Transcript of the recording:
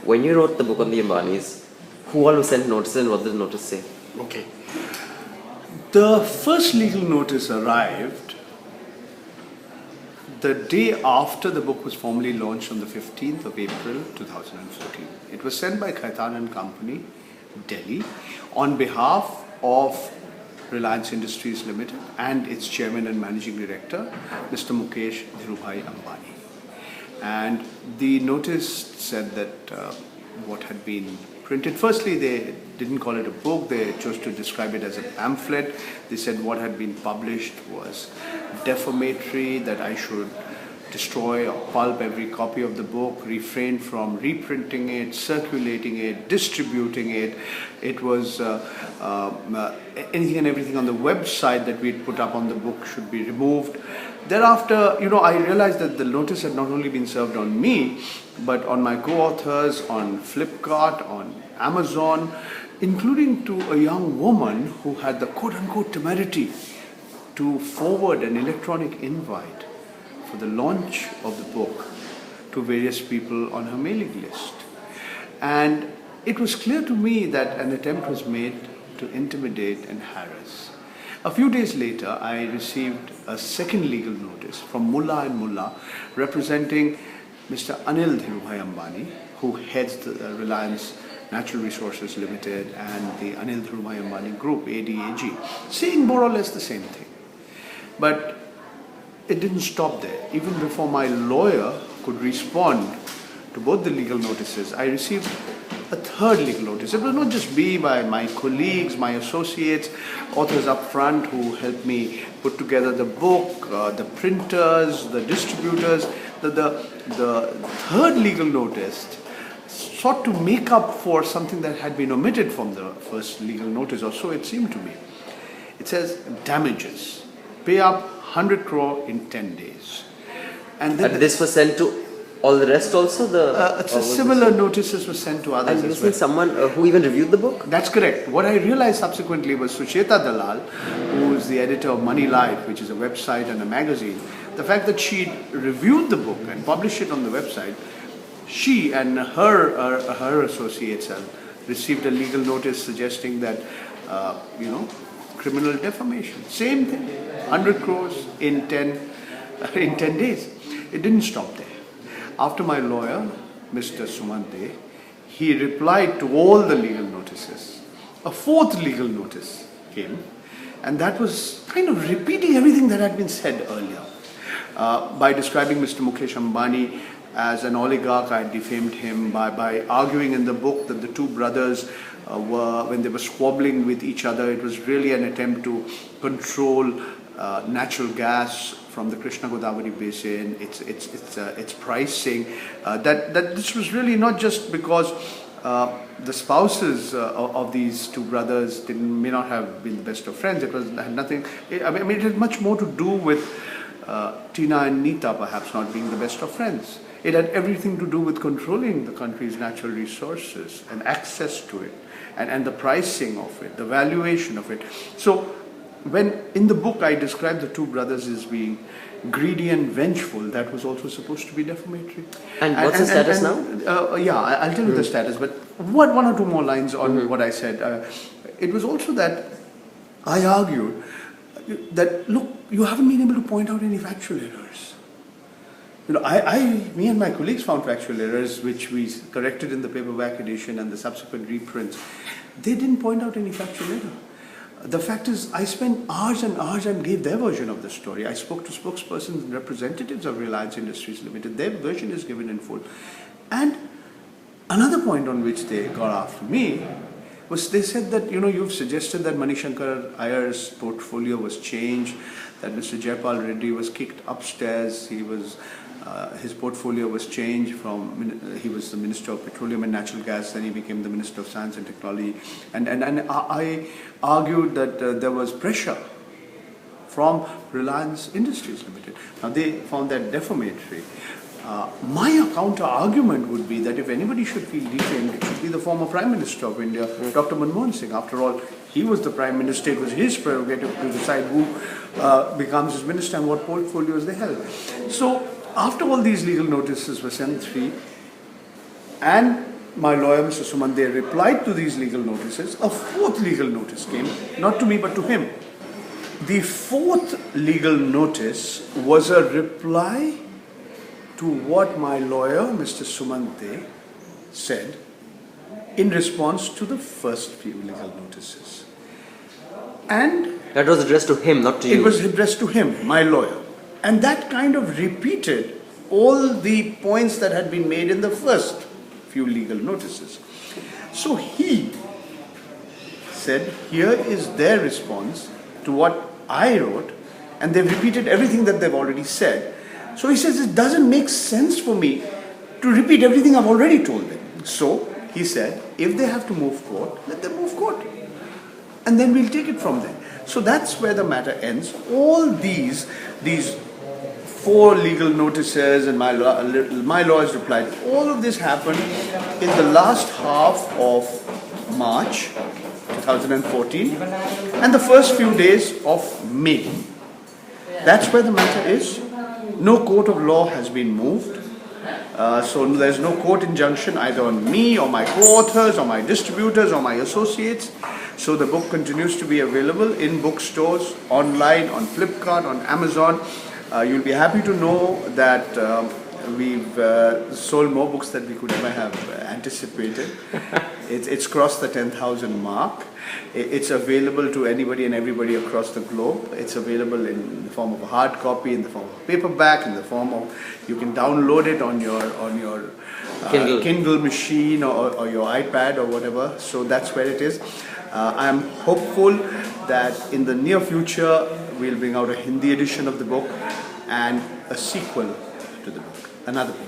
When you wrote the book on the Ambanis, who all was sent notices and what did the notice say? Okay. The first legal notice arrived the day after the book was formally launched on the 15th of April 2014. It was sent by Khaitan and Company, Delhi, on behalf of Reliance Industries Limited and its chairman and managing director, Mr. Mukesh Dhirubhai Ambani. And the notice said that what had been printed, firstly they didn't call it a book, they chose to describe it as a pamphlet. They said what had been published was defamatory, that I should destroy or pulp every copy of the book, refrain from reprinting it, circulating it, distributing it. It was anything and everything on the website that we had put up on the book should be removed. Thereafter, I realized that the notice had not only been served on me, but on my co-authors, on Flipkart, on Amazon, including to a young woman who had the quote-unquote temerity to forward an electronic invite for the launch of the book to various people on her mailing list. And it was clear to me that an attempt was made to intimidate and harass. A few days later, I received a second legal notice from Mullah and Mullah representing Mr. Anil Dhirubhai Ambani, who heads the Reliance Natural Resources Limited and the Anil Dhirubhai Ambani Group, ADAG, saying more or less the same thing. But it didn't stop there. Even before my lawyer could respond to both the legal notices, I received a third legal notice. It was not just me, by my colleagues, my associates, authors up front who helped me put together the book, the printers, the distributors. The third legal notice sought to make up for something that had been omitted from the first legal notice, or so it seemed to me. It says damages, pay up 100 crore in 10 days. And then this was sent to all the rest also? Similar notices were sent to others and as well. Someone who even reviewed the book? That's correct. What I realized subsequently was Sucheta Dalal, who is the editor of Money Life, which is a website and a magazine, the fact that she reviewed the book and published it on the website, she and her associates have received a legal notice suggesting that, criminal defamation. Same thing, 100 crores in 10 days. It didn't stop there. After my lawyer, Mr. Sumante, he replied to all the legal notices. A fourth legal notice came, and that was kind of repeating everything that had been said earlier. By describing Mr. Mukesh Ambani as an oligarch, I defamed him by arguing in the book that the two brothers when they were squabbling with each other, it was really an attempt to control natural gas from the Krishna Godavari basin, its pricing. That this was really not just because the spouses of these two brothers may not have been the best of friends. It had nothing. It had much more to do with Tina and Nita perhaps not being the best of friends. It had everything to do with controlling the country's natural resources and access to it, and the pricing of it, the valuation of it. So when in the book I described the two brothers as being greedy and vengeful, that was also supposed to be defamatory. And what's the status now? I'll tell you the status, but one or two more lines on what I said. It was also that I argued that, look, you haven't been able to point out any factual errors. Me and my colleagues found factual errors which we corrected in the paperback edition and the subsequent reprints. They didn't point out any factual error. The fact is, I spent hours and hours and gave their version of the story. I spoke to spokespersons and representatives of Reliance Industries Limited. Their version is given in full. And another point on which they got after me was they said that, you've suggested that Manishankar Iyer's portfolio was changed, that Mr. Jaipal Reddy was kicked upstairs, his portfolio was changed from, he was the Minister of Petroleum and Natural Gas, then he became the Minister of Science and Technology. And I argued that there was pressure from Reliance Industries Limited. Now they found that defamatory. My counter argument would be that if anybody should feel defamed, it should be the former Prime Minister of India, Dr. Manmohan Singh. After all, he was the Prime Minister. It was his prerogative to decide who becomes his minister and what portfolios they held. So after all these legal notices were sent free, and my lawyer, Mr. Sumande, replied to these legal notices, a fourth legal notice came, not to me but to him. The fourth legal notice was a reply to what my lawyer, Mr. Sumante, said in response to the first few legal notices. And That was addressed to him, not to you. it was addressed to him, my lawyer. And that kind of repeated all the points that had been made in the first few legal notices. So he said, here is their response to what I wrote, and they've repeated everything that they've already said. So he says, it doesn't make sense for me to repeat everything I've already told them. So he said, if they have to move court, let them move court. And then we'll take it from there. So that's where the matter ends. All these four legal notices and my lawyer's replied, all of this happened in the last half of March 2014 and the first few days of May. That's where the matter is. No court of law has been moved. So there's no court injunction either on me or my co-authors or my distributors or my associates. So the book continues to be available in bookstores, online, on Flipkart, on Amazon. You'll be happy to know that we've sold more books than we could ever have anticipated. It's crossed the 10,000 mark. It's available to anybody and everybody across the globe. It's available in the form of a hard copy, in the form of a paperback, in the form of, you can download it on your Kindle machine or your iPad or whatever. So that's where it is. I'm hopeful that in the near future we'll bring out a Hindi edition of the book and a sequel to the book, another book.